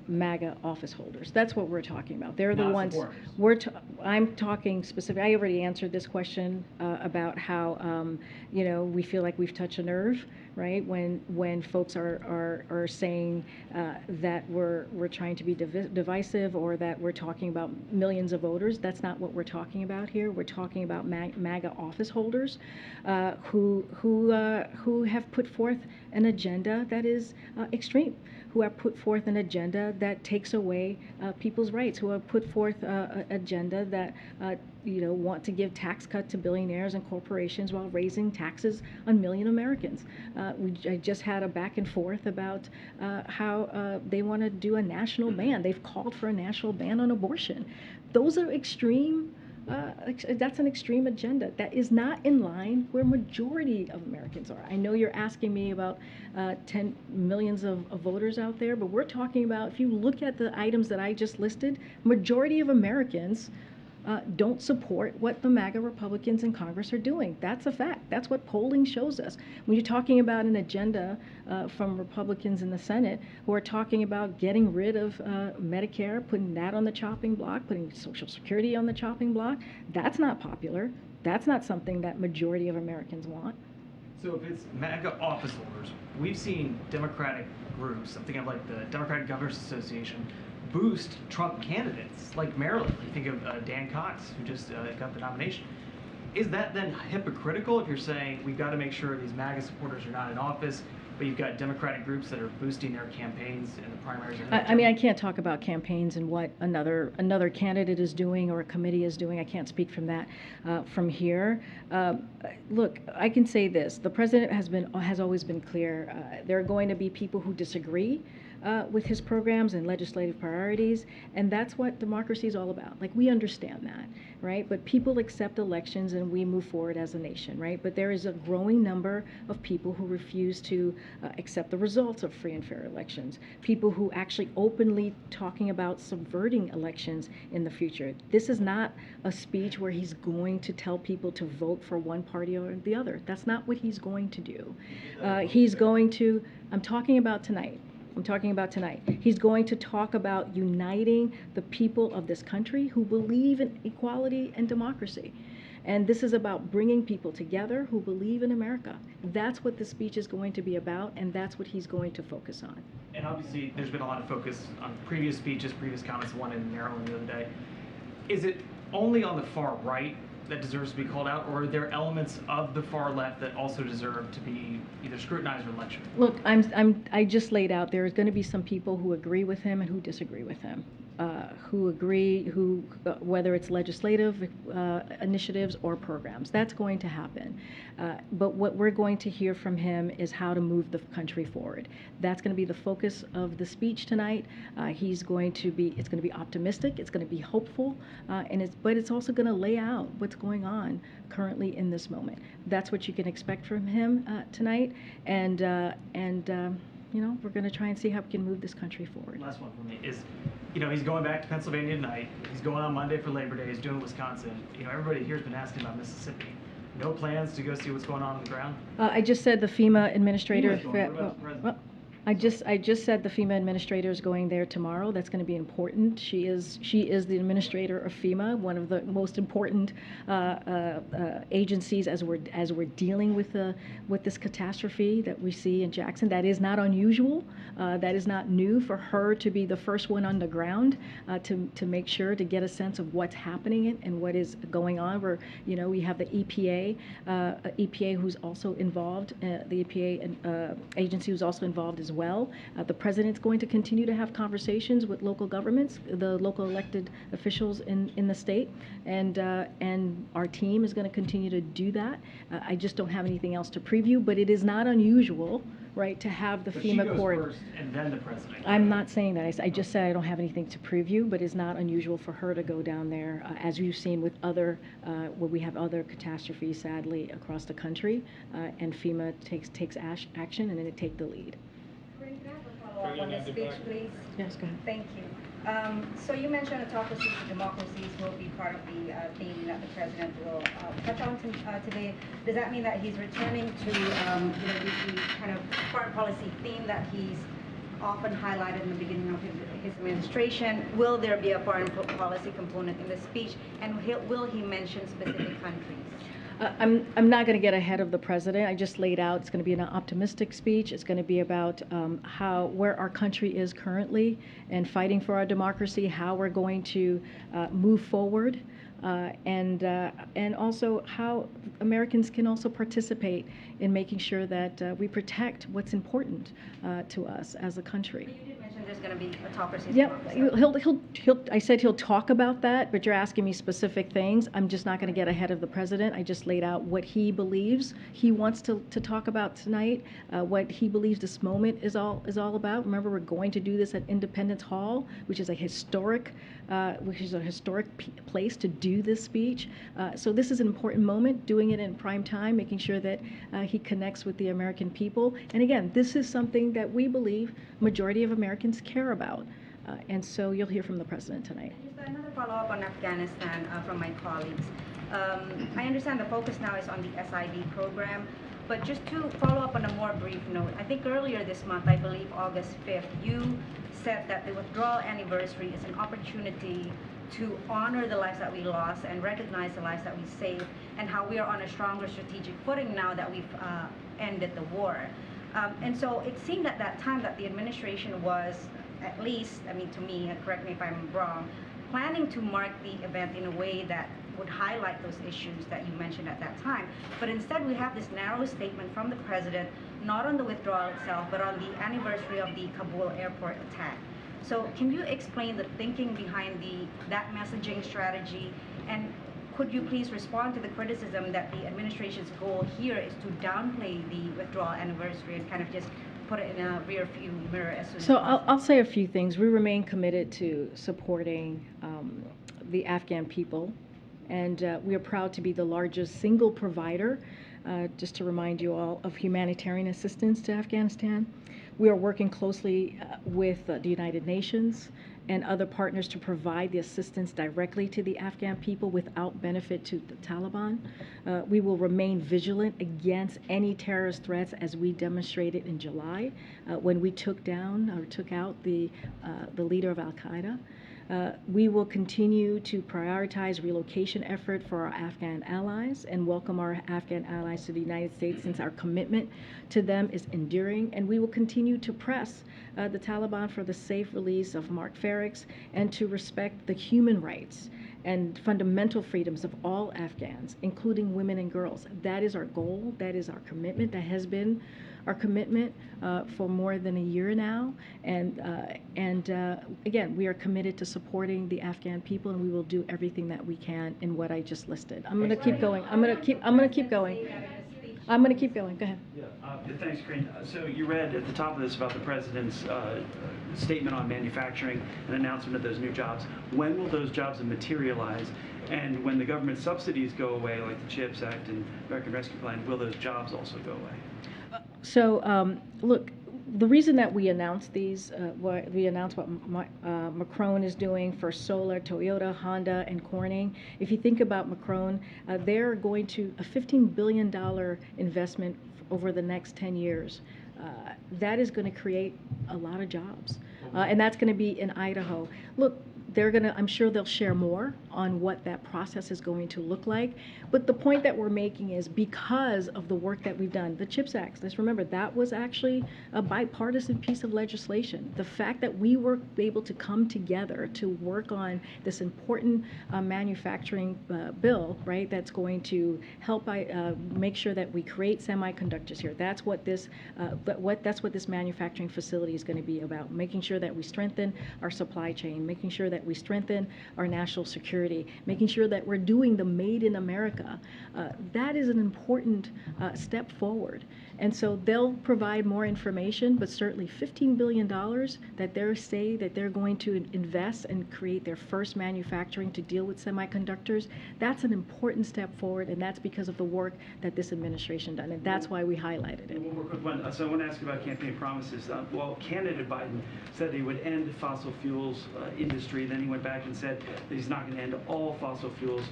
MAGA office holders. That's what we're talking about. They're the Not ones. supporters. I'm talking specifically. I already answered this question about how we feel like we've touched a nerve, right? When folks are saying that we're trying to be divisive or that we're talking about millions of voters. That's not what we're talking about here. We're talking about MAGA office holders who have put forth an agenda that is extreme, who have put forth an agenda that takes away people's rights, who have put forth an agenda that want to give tax cut to billionaires and corporations while raising taxes on million Americans. I just had a back and forth about how they want to do a national ban. They've called for a national ban on abortion. Those are extreme. That's an extreme agenda that is not in line where majority of Americans are. I know you're asking me about 10 millions of voters out there, but we're talking about, if you look at the items that I just listed, majority of Americans don't support what the MAGA Republicans in Congress are doing. That's a fact. That's what polling shows us. When you're talking about an agenda from Republicans in the Senate who are talking about getting rid of Medicare, putting that on the chopping block, putting Social Security on the chopping block, that's not popular. That's not something that majority of Americans want. So if it's MAGA office holders, we've seen Democratic groups, I'm thinking of like the Democratic Governors Association, boost Trump candidates like Maryland. You think of Dan Cox, who just got the nomination. Is that then hypocritical if you're saying we've got to make sure these MAGA supporters are not in office, but you've got Democratic groups that are boosting their campaigns in the primaries? I mean, I can't talk about campaigns and what another candidate is doing or a committee is doing. I can't speak from that from here. Look, I can say this: the president has always been clear. There are going to be people who disagree with his programs and legislative priorities, and that's what democracy is all about. Like, we understand that, right? But people accept elections and we move forward as a nation, right? But there is a growing number of people who refuse to accept the results of free and fair elections, people who actually openly talking about subverting elections in the future. This is not a speech where he's going to tell people to vote for one party or the other. That's not what he's going to do. He's going to, I'm talking about tonight. He's going to talk about uniting the people of this country who believe in equality and democracy. And this is about bringing people together who believe in America. That's what the speech is going to be about, and that's what he's going to focus on. And obviously, there's been a lot of focus on previous speeches, previous comments, one in Maryland the other day. Is it only on the far right that deserves to be called out, or are there elements of the far left that also deserve to be either scrutinized or lectured? Look, I just laid out, there is going to be some people who agree with him and who disagree with him. Whether it's legislative initiatives or programs, that's going to happen. But what we're going to hear from him is how to move the country forward. That's going to be the focus of the speech tonight. It's going to be optimistic, it's going to be hopeful, but it's also going to lay out what's going on currently in this moment. That's what you can expect from him tonight, and we're going to try and see how we can move this country forward. Last one for me is, he's going back to Pennsylvania tonight. He's going on Monday for Labor Day. He's doing Wisconsin. Everybody here's been asking about Mississippi. No plans to go see what's going on the ground? I just said the FEMA administrator. What about the president? I just said the FEMA administrator is going there tomorrow. That's going to be important. She is the administrator of FEMA, one of the most important agencies as we're dealing with this catastrophe that we see in Jackson. That is not unusual. That is not new for her to be the first one on the ground to make sure to get a sense of what's happening and what is going on. We have the EPA who's also involved, the EPA agency who's also involved as well. The president's going to continue to have conversations with local governments, the local elected officials in the state, and our team is going to continue to do that. I just don't have anything else to preview, but it is not unusual, right, to have the FEMA court. First and then the president. I'm not saying that. I just said I don't have anything to preview, but it's not unusual for her to go down there, as you've seen with where we have other catastrophes, sadly, across the country, and FEMA takes action, and then it take the lead. Karine, can I have a follow-up on this speech, please? Yes, go ahead. Thank you. So you mentioned autocracies and democracies will be part of the theme that the president will touch on today. Does that mean that he's returning to the kind of foreign policy theme that he's often highlighted in the beginning of his administration? Will there be a foreign policy component in the speech, and will he mention specific countries? I'm not going to get ahead of the president. I just laid out it's going to be an optimistic speech. It's going to be about where our country is currently and fighting for our democracy, how we're going to move forward, and also how Americans can also participate in making sure that we protect what's important to us as a country. You did mention there's going to be autocracies. Yep, I said he'll talk about that, but you're asking me specific things. I'm just not going to get ahead of the president. I just laid out what he believes he wants to talk about tonight, what he believes this moment is all about. Remember, we're going to do this at Independence Hall, which is a historic place to do this speech. So this is an important moment, doing it in prime time, making sure that he connects with the American people. And again, this is something that we believe majority of Americans care about. And so you'll hear from the president tonight. Just another follow-up on Afghanistan from my colleagues. I understand the focus now is on the SID program, but just to follow up on a more brief note, I think earlier this month, I believe August 5th, you said that the withdrawal anniversary is an opportunity to honor the lives that we lost and recognize the lives that we saved, and how we are on a stronger strategic footing now that we've ended the war. And so it seemed at that time that the administration was, at least, to me, and correct me if I'm wrong, planning to mark the event in a way that would highlight those issues that you mentioned at that time. But instead, we have this narrow statement from the president, not on the withdrawal itself, but on the anniversary of the Kabul airport attack. So can you explain the thinking behind that messaging strategy? And could you please respond to the criticism that the administration's goal here is to downplay the withdrawal anniversary and kind of just put it in a rear view mirror as soon as possible? I'll say a few things. We remain committed to supporting the Afghan people, and we are proud to be the largest single provider, just to remind you all, of humanitarian assistance to Afghanistan. We are working closely with the United Nations and other partners to provide the assistance directly to the Afghan people without benefit to the Taliban. We will remain vigilant against any terrorist threats, as we demonstrated in July when we took out the leader of Al-Qaeda. We will continue to prioritize relocation effort for our Afghan allies and welcome our Afghan allies to the United States, since our commitment to them is enduring. And we will continue to press the Taliban for the safe release of Mark Farrix and to respect the human rights and fundamental freedoms of all Afghans, including women and girls. That is our goal. That is our commitment. That has been our commitment for more than a year now. And again, we are committed to supporting the Afghan people, and we will do everything that we can in what I just listed. I'm going to keep going. I'm going to keep going. I'm going to keep going. Go ahead. Thanks, Karine. So you read at the top of this about the president's statement on manufacturing and announcement of those new jobs. When will those jobs materialize? And when the government subsidies go away, like the CHIPS Act and American Rescue Plan, will those jobs also go away? So, look, the reason that we announced these, we announced what Micron is doing for solar, Toyota, Honda, and Corning. If you think about Micron, they're going to a $15 billion investment over the next 10 years. That is going to create a lot of jobs, and that's going to be in Idaho. Look, I'm sure they'll share more on what that process is going to look like. But the point that we're making is because of the work that we've done, the CHIPS Act, let's remember, that was actually a bipartisan piece of legislation. The fact that we were able to come together to work on this important manufacturing bill, right, that's going to help make sure that we create semiconductors here. That's what this manufacturing facility is going to be about, making sure that we strengthen our supply chain, making sure that we strengthen our national security, making sure that we're doing the Made in America. That is an important step forward. And so they'll provide more information, but certainly $15 billion that they say that they're going to invest and create their first manufacturing to deal with semiconductors, that's an important step forward, and that's because of the work that this administration done, and that's why we highlighted it. One more quick one. So I want to ask you about campaign promises. Well, candidate Biden said he would end the fossil fuels industry. Then he went back and said that he's not going to end all fossil fuels.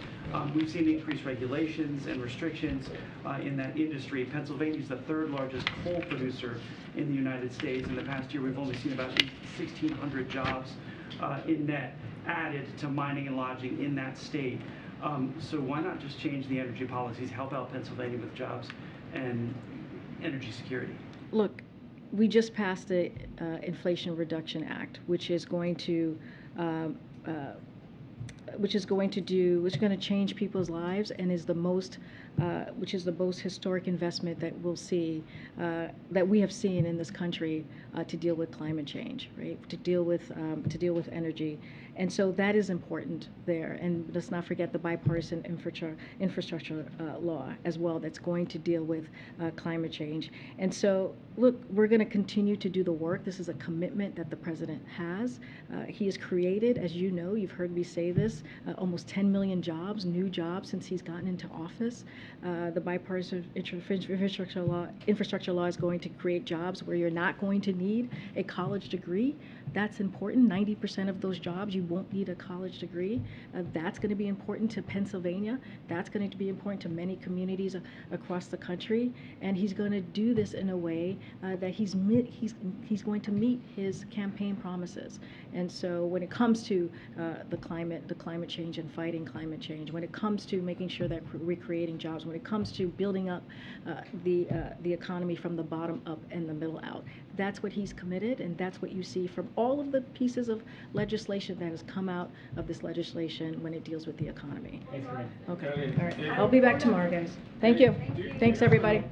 We've seen increased regulations and restrictions in that industry. Pennsylvania is the third largest coal producer in the United States. In the past year, we've only seen about 1,600 jobs in net added to mining and lodging in that state. So why not just change the energy policies, help out Pennsylvania with jobs and energy security? Look, we just passed the Inflation Reduction Act, which is going to change people's lives and is the most historic investment that we'll see, that we have seen in this country to deal with climate change, right? To deal with energy, and so that is important there. And let's not forget the bipartisan infrastructure law as well that's going to deal with climate change. And so, look, we're going to continue to do the work. This is a commitment that the president has. He has created, as you know, you've heard me say this, almost 10 million jobs, new jobs since he's gotten into office. The bipartisan infrastructure law is going to create jobs where you're not going to need a college degree. That's important. 90% of those jobs, you won't need a college degree. That's going to be important to Pennsylvania. That's going to be important to many communities across the country. And he's going to do this in a way that he's going to meet his campaign promises. And so when it comes to the climate change and fighting climate change, when it comes to making sure that we're creating jobs, when it comes to building up the economy from the bottom up and the middle out, that's what he's committed, and that's what you see from all of the pieces of legislation that has come out of this legislation when it deals with the economy. Thanks, Karine. Okay. All right. I'll be back tomorrow, guys. Thank you. Thanks, everybody.